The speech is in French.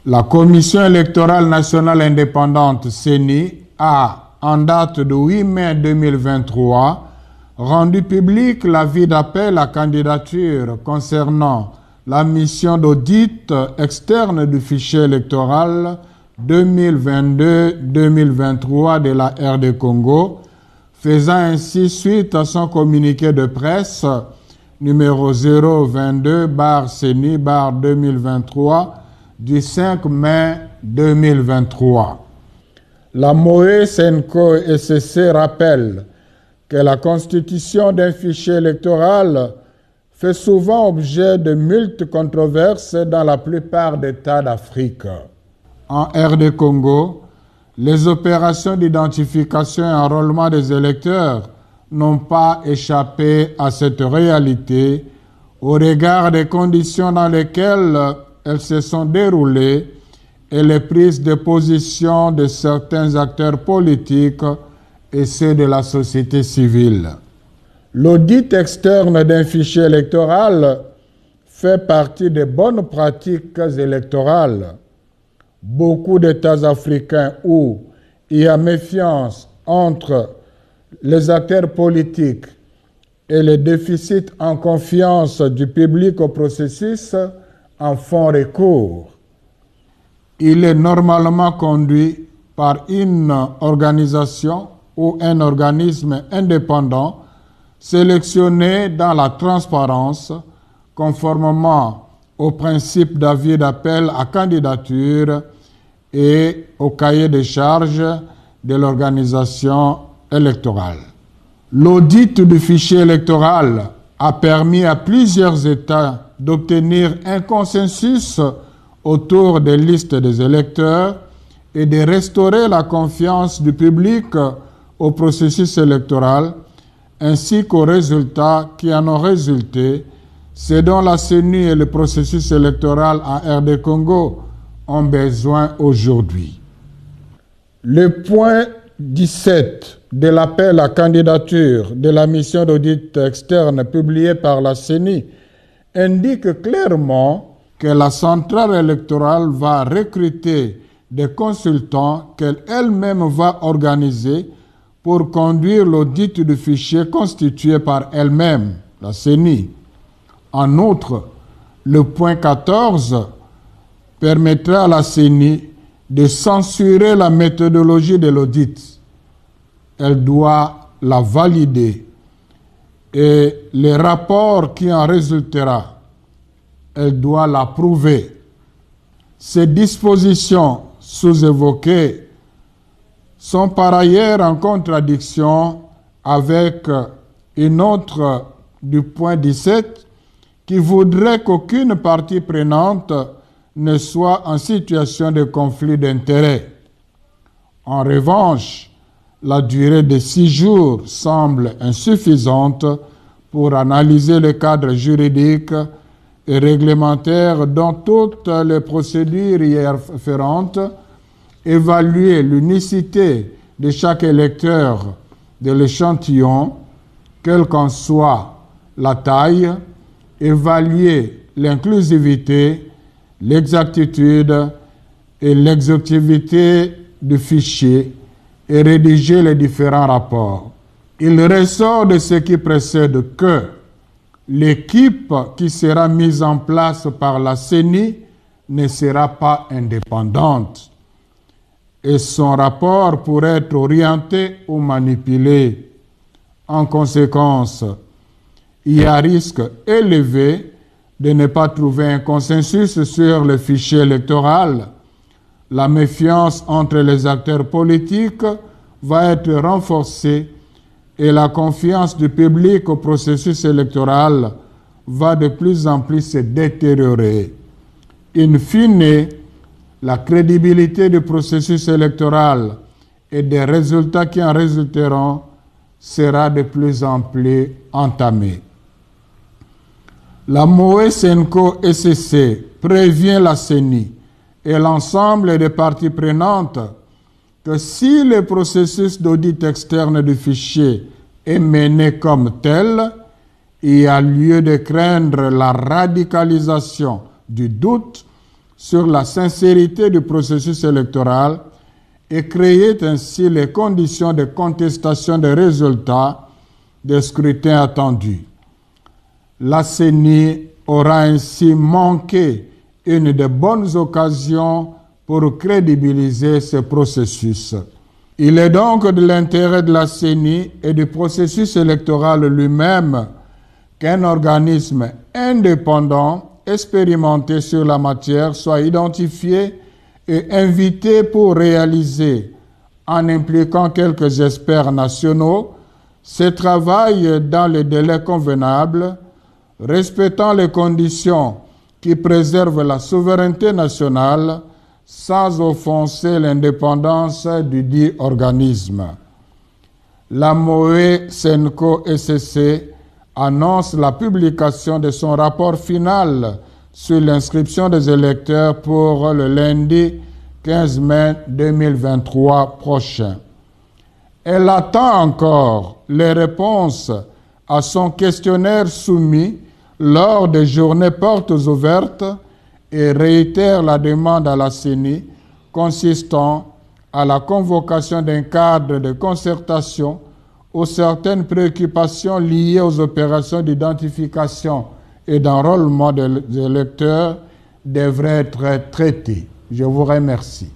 La Commission électorale nationale indépendante CENI a, en date de 8 mai 2023, rendu public l'avis d'appel à candidature concernant la mission d'audit externe du fichier électoral 2022-2023 de la RD Congo, faisant ainsi suite à son communiqué de presse numéro 022/CENI/2023 du 5 mai 2023. La MOE SENCO SCC rappelle que la constitution d'un fichier électoral fait souvent objet de multiples controverses dans la plupart des États d'Afrique. En RD Congo, les opérations d'identification et enrôlement des électeurs n'ont pas échappé à cette réalité au regard des conditions dans lesquelles elles se sont déroulées et les prises de position de certains acteurs politiques et ceux de la société civile. L'audit externe d'un fichier électoral fait partie des bonnes pratiques électorales. Beaucoup d'États africains où il y a méfiance entre les acteurs politiques et le déficit en confiance du public au processus en font recours. Il est normalement conduit par une organisation ou un organisme indépendant sélectionné dans la transparence conformément au principe d'avis d'appel à candidature et au cahier des charges de l'organisation électorale. L'audit du fichier électoral a permis à plusieurs États d'obtenir un consensus autour des listes des électeurs et de restaurer la confiance du public au processus électoral ainsi qu'aux résultats qui en ont résulté, ce dont la CENI et le processus électoral en RD Congo ont besoin aujourd'hui. Le point 17 de l'appel à candidature de la mission d'audit externe publié par la CENI indique clairement que la centrale électorale va recruter des consultants qu'elle-même va organiser pour conduire l'audit du fichier constitué par elle-même, la CENI. En outre, le point 14 permettra à la CENI de censurer la méthodologie de l'audit. Elle doit la valider et les rapports qui en résultera, elle doit l'approuver. Ces dispositions sous-évoquées sont par ailleurs en contradiction avec une autre du point 17 qui voudrait qu'aucune partie prenante ne soit en situation de conflit d'intérêts. En revanche, la durée de 6 jours semble insuffisante pour analyser le cadre juridique et réglementaire dans toutes les procédures y afférentes, évaluer l'unicité de chaque électeur de l'échantillon, quelle qu'en soit la taille, évaluer l'inclusivité, l'exactitude et l'exhaustivité du fichier et rédiger les différents rapports. Il ressort de ce qui précède que l'équipe qui sera mise en place par la CENI ne sera pas indépendante et son rapport pourrait être orienté ou manipulé. En conséquence, il y a risque élevé de ne pas trouver un consensus sur le fichier électoral. La méfiance entre les acteurs politiques va être renforcée et la confiance du public au processus électoral va de plus en plus se détériorer. In fine, la crédibilité du processus électoral et des résultats qui en résulteront sera de plus en plus entamée. La MOE SENCO SCC prévient la CENI et l'ensemble des parties prenantes que si le processus d'audit externe du fichier est mené comme tel, il y a lieu de craindre la radicalisation du doute sur la sincérité du processus électoral et créer ainsi les conditions de contestation des résultats des scrutins attendus. La CENI aura ainsi manqué une des bonnes occasions pour crédibiliser ce processus. Il est donc de l'intérêt de la CENI et du processus électoral lui-même qu'un organisme indépendant, expérimenté sur la matière, soit identifié et invité pour réaliser, en impliquant quelques experts nationaux, ce travail dans les délais convenables, respectant les conditions qui préservent la souveraineté nationale sans offenser l'indépendance du dit organisme. La MOE SENCO SCC annonce la publication de son rapport final sur l'inscription des électeurs pour le lundi 15 mai 2023 prochain. Elle attend encore les réponses à son questionnaire soumis lors des journées portes ouvertes et réitère la demande à la CENI consistant à la convocation d'un cadre de concertation où certaines préoccupations liées aux opérations d'identification et d'enrôlement des électeurs devraient être traitées. Je vous remercie.